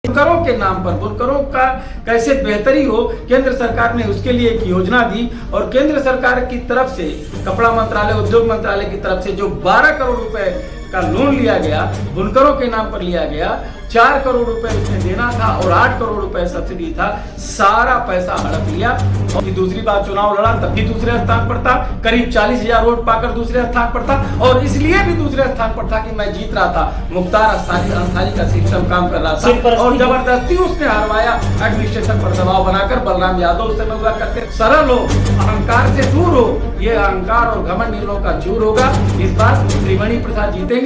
बुनकरों के नाम पर बुनकरों का कैसे बेहतरी हो, केंद्र सरकार ने उसके लिए एक योजना दी और केंद्र सरकार की तरफ से कपड़ा मंत्रालय, उद्योग मंत्रालय की तरफ से जो 12 करोड़ रुपए का लोन लिया गया, बुनकरों के नाम पर लिया गया। 4 करोड़ रुपए उसने देना था और 8 करोड़ रुपए सब्सिडी था, सारा पैसा हड़प लिया। और दूसरी बार चुनाव लड़ा तब भी दूसरे स्थान पर था, करीब 40,000 वोट पाकर दूसरे स्थान पर था और इसलिए भी दूसरे स्थान पर था कि मैं जीत रहा था। मुख्तार अंसारी का सिस्टम काम कर रहा था और जबरदस्ती उसने हरवाया, एडमिनिस्ट्रेशन पर दबाव बनाकर। बलराम यादव उस समय हुआ करते, सरल हो, अहंकार से दूर हो, ये अहंकार और घमंड इन लोगों का चूर होगा। इस बार त्रिवेणी प्रसाद जीतेंगे।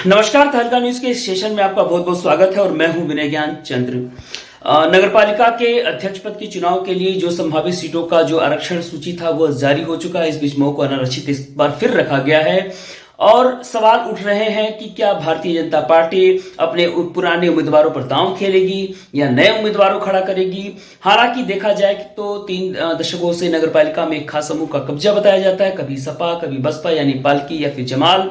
नमस्कार, तहलका न्यूज के इस सेशन में आपका बहुत बहुत स्वागत है और मैं हूं विनय ज्ञान चंद्र। नगरपालिका के अध्यक्ष पद के चुनाव के लिए जो संभावित सीटों का जो आरक्षण सूची था वो जारी हो चुका है। इस बीच मऊ को अनारक्षित इस बार फिर रखा गया है और सवाल उठ रहे हैं कि क्या भारतीय जनता पार्टी अपने पुराने उम्मीदवारों पर दांव खेलेगी या नए उम्मीदवारों खड़ा करेगी। हालांकि देखा जाए तो 3 दशकों से नगरपालिका में एक खास समूह का कब्जा बताया जाता है। कभी सपा, कभी बसपा यानी पालकी या फिर जमाल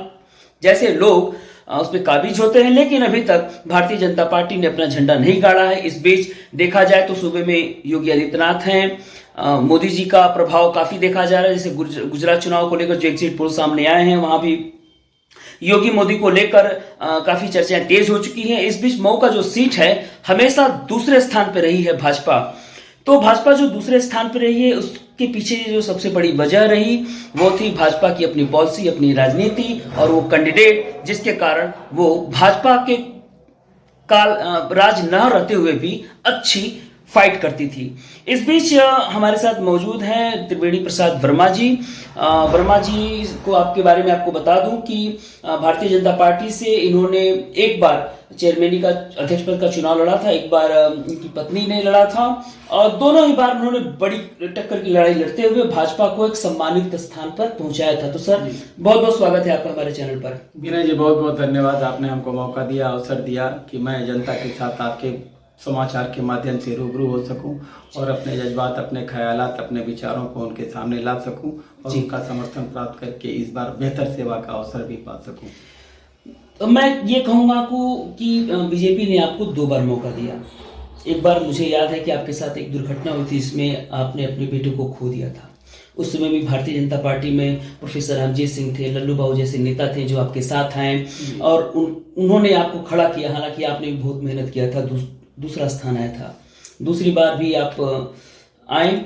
जैसे लोग उसमें काबिज होते हैं, लेकिन अभी तक भारतीय जनता पार्टी ने अपना झंडा नहीं गाड़ा है। इस बीच देखा जाए तो सूबे में योगी आदित्यनाथ हैं, मोदी जी का प्रभाव काफी देखा जा रहा है। जैसे गुजरात चुनाव को लेकर जो एग्जिट पोल सामने आए हैं, वहां भी योगी मोदी को लेकर काफी चर्चाएं तेज हो चुकी हैं। इस बीच मऊ का जो सीट है हमेशा दूसरे स्थान पर रही है भाजपा। तो भाजपा जो दूसरे स्थान पर रही है उसके पीछे जो सबसे बड़ी वजह रही वो थी भाजपा की अपनी पॉलिसी, अपनी राजनीति और वो कैंडिडेट जिसके कारण वो भाजपा के काल राज न रहते हुए भी अच्छी फाइट करती थी। इस बीच हमारे साथ मौजूद हैं त्रिवेणी प्रसाद वर्मा जी। वर्मा जी को आपके बारे में आपको बता दूं कि भारतीय जनता पार्टी से इन्होंने एक बार चेयरमैनी का अध्यक्ष पद का चुनाव लड़ा था, एक बार इनकी पत्नी ने लड़ा था और दोनों ही बार उन्होंने बड़ी टक्कर की लड़ाई लड़ते हुए भाजपा को एक सम्मानित स्थान पर पहुंचाया था। तो सर बहुत बहुत स्वागत है आपका हमारे चैनल पर। विनय जी बहुत बहुत धन्यवाद, आपने हमको मौका दिया, अवसर दिया कि मैं जनता के साथ आपके समाचार के माध्यम से रूबरू हो सकूं और अपने जज्बात, अपने ख्यालात, अपने विचारों को उनके सामने ला सकूं और उनका समर्थन प्राप्त करके इस बार बेहतर सेवा का अवसर भी पा सकूं। तो मैं ये कहूँगा कि बीजेपी ने आपको 2 बार मौका दिया। एक बार मुझे याद है कि आपके साथ एक दुर्घटना हुई थी, इसमें आपने अपने बेटे को खो दिया था। उस समय भी भारतीय जनता पार्टी में प्रोफेसर रामजीत सिंह थे, लल्लू बाबू जैसे नेता थे जो आपके साथ आए और उन्होंने आपको खड़ा किया। हालांकि आपने भी बहुत मेहनत किया था, दूसरा स्थान आया था। दूसरी बार भी आप आए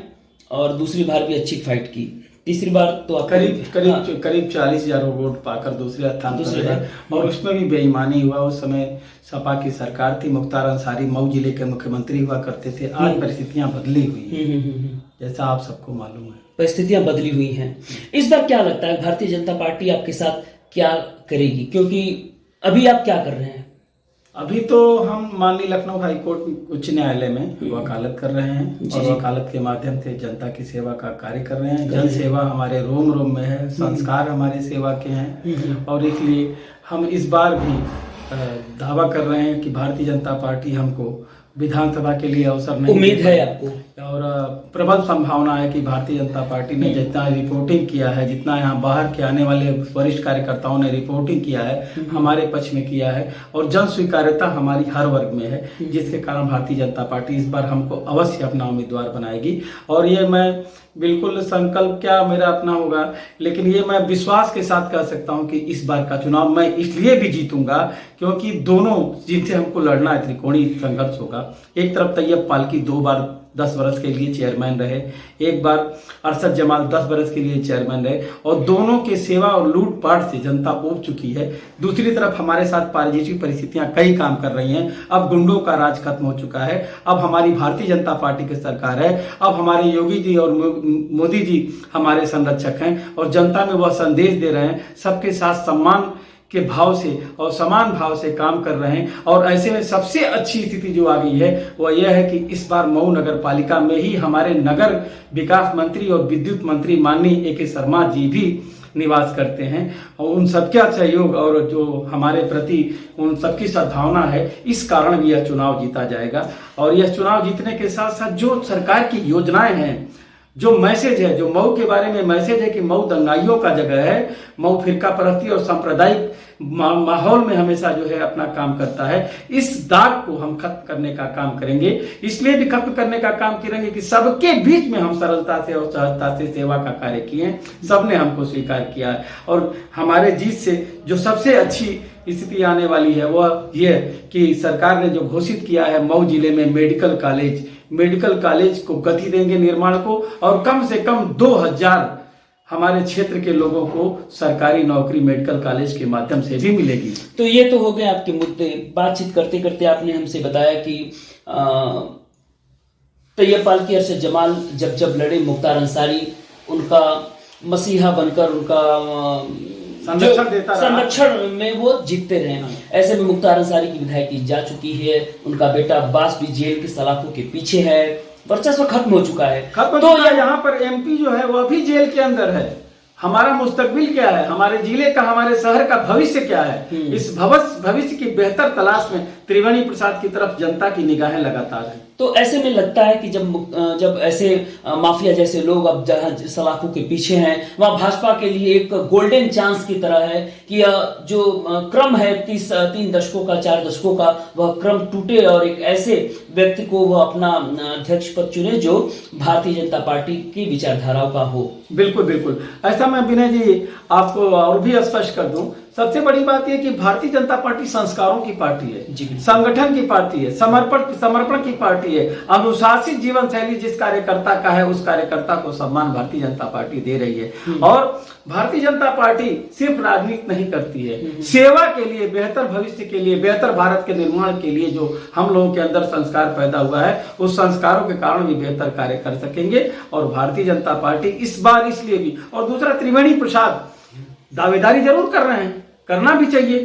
और दूसरी बार भी अच्छी फाइट की। तीसरी बार तो आप करीब 40,000 वोट पाकर दूसरे स्थान पर रहे और उसमें भी बेईमानी हुआ। उस समय सपा की सरकार थी, मुख्तार अंसारी मऊ जिले के मुख्यमंत्री हुआ करते थे। आज परिस्थितियां बदली हुई जैसा आप सबको मालूम है, परिस्थितियां बदली हुई हैं। इस बार क्या लगता है भारतीय जनता पार्टी आपके साथ क्या करेगी, क्योंकि अभी आप क्या कर रहे हैं? अभी तो हम माननीय लखनऊ हाईकोर्ट उच्च न्यायालय में वकालत कर रहे हैं और वकालत के माध्यम से जनता की सेवा का कार्य कर रहे हैं। जन सेवा हमारे रोम रोम में है, संस्कार हमारे सेवा के हैं और इसलिए हम इस बार भी दावा कर रहे हैं कि भारतीय जनता पार्टी हमको विधानसभा के लिए अवसर नहीं, उम्मीद है आपको और प्रबल संभावना है कि भारतीय जनता पार्टी ने जितना रिपोर्टिंग किया है, जितना यहाँ बाहर के आने वाले वरिष्ठ कार्यकर्ताओं ने रिपोर्टिंग किया है, हमारे पक्ष में किया है और जन स्वीकार्यता हमारी हर वर्ग में है, जिसके कारण भारतीय जनता पार्टी इस बार हमको अवश्य अपना उम्मीदवार बनाएगी। और ये मैं बिल्कुल संकल्प क्या मेरा अपना होगा, लेकिन ये मैं विश्वास के साथ कह सकता हूँ कि इस बार का चुनाव मैं इसलिए भी जीतूंगा क्योंकि दोनों जिनसे हमको लड़ना है त्रिकोणीय संघर्ष होगा। एक तरफ तैयब पालकी 2 बार 10 वर्ष के लिए चेयरमैन रहे, एक बार अरशद जमाल 10 वर्ष के लिए चेयरमैन रहे और दोनों के सेवा और लूटपाट से जनता ऊब चुकी है। दूसरी तरफ हमारे साथ पारिजिटिक परिस्थितियां कई काम कर रही हैं। अब गुंडों का राज खत्म हो चुका है, अब हमारी भारतीय जनता पार्टी की सरकार है, अब हमारे योगी जी और मोदी जी हमारे संरक्षक हैं और जनता में वह संदेश दे रहे हैं सबके साथ सम्मान के भाव से और समान भाव से काम कर रहे हैं। और ऐसे में सबसे अच्छी स्थिति जो आ गई है वह यह है कि इस बार मऊ नगर पालिका में ही हमारे नगर विकास मंत्री और विद्युत मंत्री माननीय AK शर्मा जी भी निवास करते हैं और उन सबका सहयोग और जो हमारे प्रति उन सबकी सद्भावना है, इस कारण भी यह चुनाव जीता जाएगा। और यह चुनाव जीतने के साथ साथ जो सरकार की योजनाएं हैं, जो मैसेज है, जो मऊ के बारे में मैसेज है कि मऊ दंगाइयों का जगह है, मऊ फिरका परस्ती और सांप्रदायिक माहौल में हमेशा जो है अपना काम करता है, इस दाग को हम खत्म करने का काम करेंगे। इसलिए भी खत्म करने का काम करेंगे कि सबके बीच में हम सरलता से और सहजता से सेवा का कार्य किए, सबने हमको स्वीकार किया है। और हमारे जीत से जो सबसे अच्छी स्थिति आने वाली है वह ये कि सरकार ने जो घोषित किया है मऊ जिले में मेडिकल कॉलेज को गति देंगे निर्माण को, और कम से कम 2000 हमारे क्षेत्र के लोगों को सरकारी नौकरी मेडिकल कॉलेज के माध्यम से भी मिलेगी। तो ये तो हो गए आपके मुद्दे। बातचीत करते करते आपने हमसे बताया कि तैयब पालकी, अरशद जमाल जब लड़े, मुख्तार अंसारी उनका मसीहा बनकर उनका संरक्षण में वो जीतते रहे। ऐसे में मुख्तार अंसारी की विधायकी जा चुकी है, उनका बेटा अब्बास भी जेल के सलाखों के पीछे है, वर्चस्व खत्म हो चुका है। तो यहाँ पर एमपी जो है वह भी जेल के अंदर है। हमारा मुस्तकबिल क्या है, हमारे जिले का, हमारे शहर का भविष्य क्या है, इस भविष्य की बेहतर तलाश में त्रिवेणी प्रसाद की तरफ जनता की निगाहें लगातार है। तो ऐसे में लगता है कि जब ऐसे माफिया जैसे लोग अब जहां सलाखों के पीछे हैं, वहां भाजपा के लिए एक गोल्डन चांस की तरह है कि जो क्रम है 3 दशकों का, 4 दशकों का, वह क्रम टूटे और एक ऐसे व्यक्ति को वह अपना अध्यक्ष पद चुने जो भारतीय जनता पार्टी की विचारधाराओं का हो। बिल्कुल बिल्कुल ऐसा मैं विनय जी आपको और भी स्पष्ट कर दूं। सबसे बड़ी बात यह कि भारतीय जनता पार्टी संस्कारों की पार्टी है, संगठन की पार्टी है, समर्पण की पार्टी है। अनुशासित जीवन शैली जिस कार्यकर्ता का है उस कार्यकर्ता को सम्मान भारतीय जनता पार्टी दे रही है। और भारतीय जनता पार्टी सिर्फ राजनीति नहीं करती है, सेवा के लिए, बेहतर भविष्य के लिए, बेहतर भारत के निर्माण के लिए जो हम लोगों के अंदर संस्कार पैदा हुआ है, उस संस्कारों के कारण भी बेहतर कार्य कर सकेंगे। और भारतीय जनता पार्टी इस बार इसलिए भी, और दूसरा त्रिवेणी प्रसाद दावेदारी जरूर कर रहे हैं, करना भी चाहिए।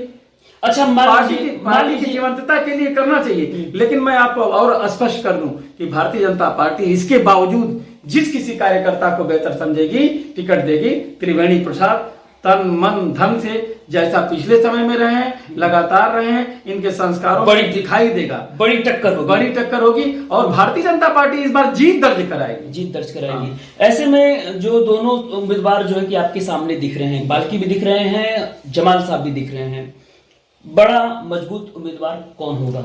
अच्छा, पार्टी की जीवंतता के लिए करना चाहिए। लेकिन मैं आपको और स्पष्ट कर दूं कि भारतीय जनता पार्टी इसके बावजूद जिस किसी कार्यकर्ता को बेहतर समझेगी टिकट देगी। त्रिवेणी प्रसाद तन मन धन से जैसा पिछले समय में रहे हैं, लगातार रहे हैं, इनके संस्कारों बड़ी दिखाई देगा, बड़ी टक्कर होगी और भारतीय जनता पार्टी इस बार जीत दर्ज कराएगी। ऐसे में जो दोनों उम्मीदवार जो है कि आपके सामने दिख रहे हैं, बाल्की भी दिख रहे हैं, जमाल साहब भी दिख रहे हैं, बड़ा मजबूत उम्मीदवार कौन होगा?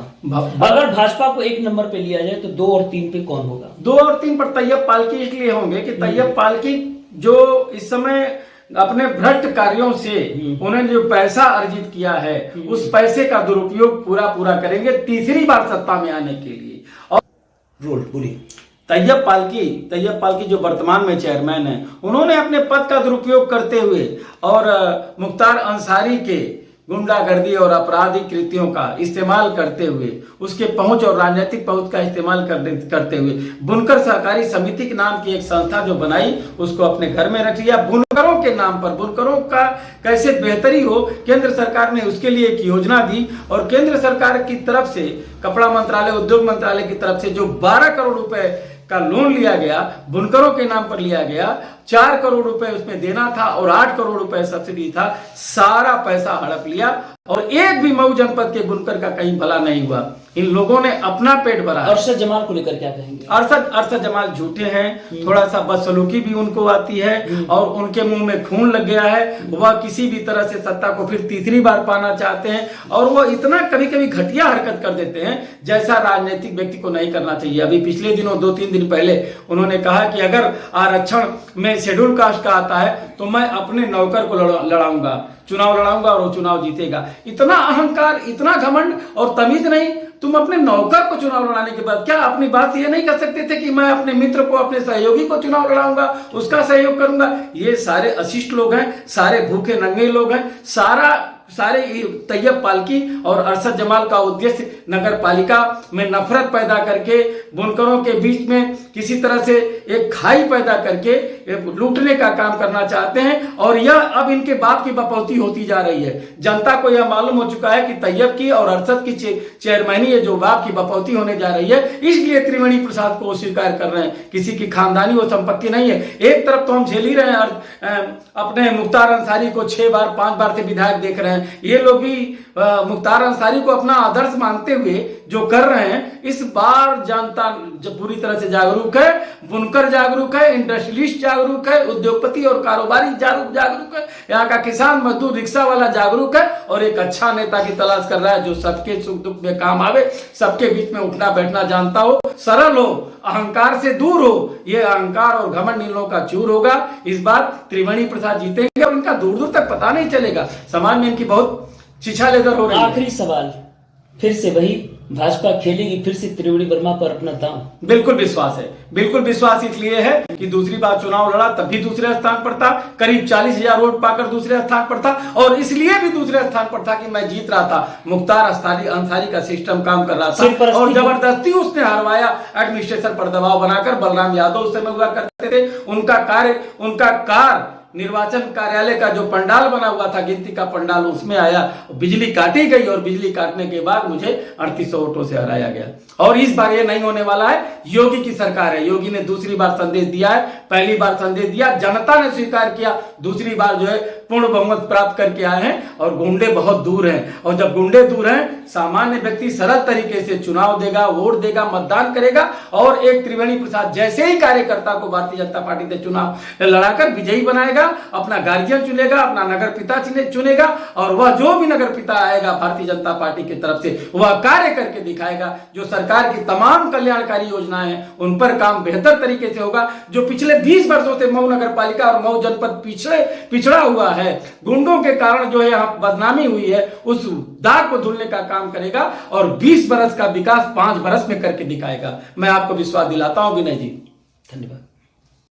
अगर भाजपा को 1 नंबर पे लिया जाए तो 2 और 3 पे कौन होगा? 2 और 3 पर तैयब पालकी इसलिए होंगे कि तैयब पालकी जो इस समय अपने भ्रष्ट कार्यों से उन्होंने जो पैसा अर्जित किया है उस पैसे का दुरुपयोग पूरा करेंगे तीसरी बार सत्ता में आने के लिए। और रोल बोली तैयब पालकी जो वर्तमान में चेयरमैन है, उन्होंने अपने पद का दुरुपयोग करते हुए और मुख्तार अंसारी के गुंडागर्दी और आपराधिक कृत्यों का इस्तेमाल करते हुए, उसके पहुंच और राजनीतिक पहुंच का इस्तेमाल करते हुए बुनकर सहकारी समिति के नाम की एक संस्था जो बनाई उसको अपने घर में रख लिया। बुनकरों के नाम पर, बुनकरों का कैसे बेहतरी हो, केंद्र सरकार ने उसके लिए एक योजना दी और केंद्र सरकार की तरफ से कपड़ा मंत्रालय, उद्योग मंत्रालय की तरफ से जो 12 करोड़ रुपए का लोन लिया गया, बुनकरों के नाम पर लिया गया, 4 करोड़ रुपए उसमें देना था और 8 करोड़ रुपए सब्सिडी था, सारा पैसा हड़प लिया और एक भी मऊ जनपद के बुनकर का कहीं भला नहीं हुआ। इन लोगों ने अपना पेट भरा। अरशद जमाल को लेकर क्या कहेंगे? अरशद जमाल झूठे हैं, थोड़ा सा बदसलूकी भी उनको आती है और उनके मुंह में खून लग गया है। वह किसी भी तरह से सत्ता को फिर तीसरी बार पाना चाहते हैं और वह इतना कभी कभी घटिया हरकत कर देते हैं जैसा राजनीतिक व्यक्ति को नहीं करना चाहिए। अभी पिछले दिनों 2-3 दिन पहले उन्होंने कहा कि अगर आरक्षण में शेड्यूल कास्ट का आता है तो मैं अपने नौकर को चुनाव लड़ाऊंगा और वो चुनाव जीतेगा। इतना अहंकार, इतना घमंड और तमीज नहीं। तुम अपने नौकर को चुनाव लड़ाने के बाद क्या अपनी बात ये नहीं कर सकते थे कि मैं अपने मित्र को, अपने सहयोगी को चुनाव लड़ाऊंगा, उसका सहयोग करूंगा? ये सारे अशिष्ट लोग हैं, सारे भूखे नंगे लोग हैं। सारे तैयब पालकी और अरशद जमाल का उद्देश्य नगर पालिका में नफरत पैदा करके, बुनकरों के बीच में किसी तरह से एक खाई पैदा करके लूटने का काम करना चाहते हैं और यह अब इनके बाप की बपौती होती जा रही है। जनता को यह मालूम हो चुका है कि तैयब की और अरशद की चेयरमैनी है जो बाप की बपौती होने जा रही है, इसलिए त्रिवेणी प्रसाद को स्वीकार कर रहे हैं। किसी की खानदानी वो संपत्ति नहीं है। एक तरफ तो हम झेल ही रहे हैं अपने मुख्तार अंसारी को 6 बार 5 बार से विधायक देख रहे हैं, हैं, ये लोग भी मुख्तार अंसारी को अपना आदर्श मानते हुए जो कर रहे हैं, इस बार जनता जब पूरी तरह से जागरूक है, बुनकर जागरूक है, इंडस्ट्रियलिस्ट जागरूक है, उद्योगपति और कारोबारी जागरूक है, यहाँ का किसान मजदूर रिक्शा वाला जागरूक है और एक अच्छा नेता की तलाश कर रहा है जो सबके सुख दुख में काम आवे, सबके बीच में उठना बैठना जानता हो, सरल हो, अहंकार से दूर हो। ये अहंकार और घमंड इन लोगों का चूर होगा। इस बार त्रिवेणी प्रसाद जीतेंगे और इनका दूर दूर तक पता नहीं चलेगा। समाज में इनकी बहुत शिक्षा लेकर हो रही है। आखिरी सवाल, फिर से वही भाजपा खेलेगी फिर से त्रिवेणी वर्मा पर अपना दांव? बिल्कुल विश्वास है, बिल्कुल विश्वास इसलिए है कि दूसरी बार चुनाव लड़ा तब भी दूसरे स्थान पर था, करीब 40,000 वोट पाकर दूसरे स्थान पर था और इसलिए भी दूसरे स्थान पर था कि मैं जीत रहा था। मुख्तार अंसारी का सिस्टम काम कर रहा था और जबरदस्ती उसने हरवाया। एडमिनिस्ट्रेशन पर दबाव बनाकर बलराम यादव उस समय हुआ करते थे, उनका कार निर्वाचन कार्यालय का जो पंडाल बना हुआ था, गिनती का पंडाल, उसमें आया, बिजली काटी गई और बिजली काटने के बाद मुझे 3800 वोटों से हराया गया। और इस बार ये नहीं होने वाला है। योगी की सरकार है, योगी ने दूसरी बार संदेश दिया है, पहली बार संदेश दिया, जनता ने स्वीकार किया, दूसरी बार जो है पूर्ण बहुमत प्राप्त करके आए हैं और गुंडे बहुत दूर हैं। और जब गुंडे दूर हैं, सामान्य व्यक्ति सरल तरीके से चुनाव देगा, वोट देगा, मतदान करेगा और एक त्रिवेणी प्रसाद जैसे ही कार्यकर्ता को भारतीय जनता पार्टी से चुनाव लड़ाकर विजयी बनाएगा, अपना गार्जियन चुनेगा, अपना नगर पिता चुनेगा और वह जो भी नगर पिता आएगा भारतीय जनता पार्टी की तरफ से वह कार्य करके दिखाएगा। जो सरकार की तमाम कल्याणकारी योजनाएं हैं उन पर काम बेहतर तरीके से होगा। जो पिछले 20 वर्षों से मऊ नगर पालिका और मऊ जनपद पिछड़ा हुआ है, गुंडों के कारण जो है यहाँ बदनामी हुई है, उस दाग को धुलने का काम करेगा और 20 बरस का विकास 5 बरस में करके दिखाएगा। मैं आपको विश्वास दिलाता हूं विनय जी। धन्यवाद।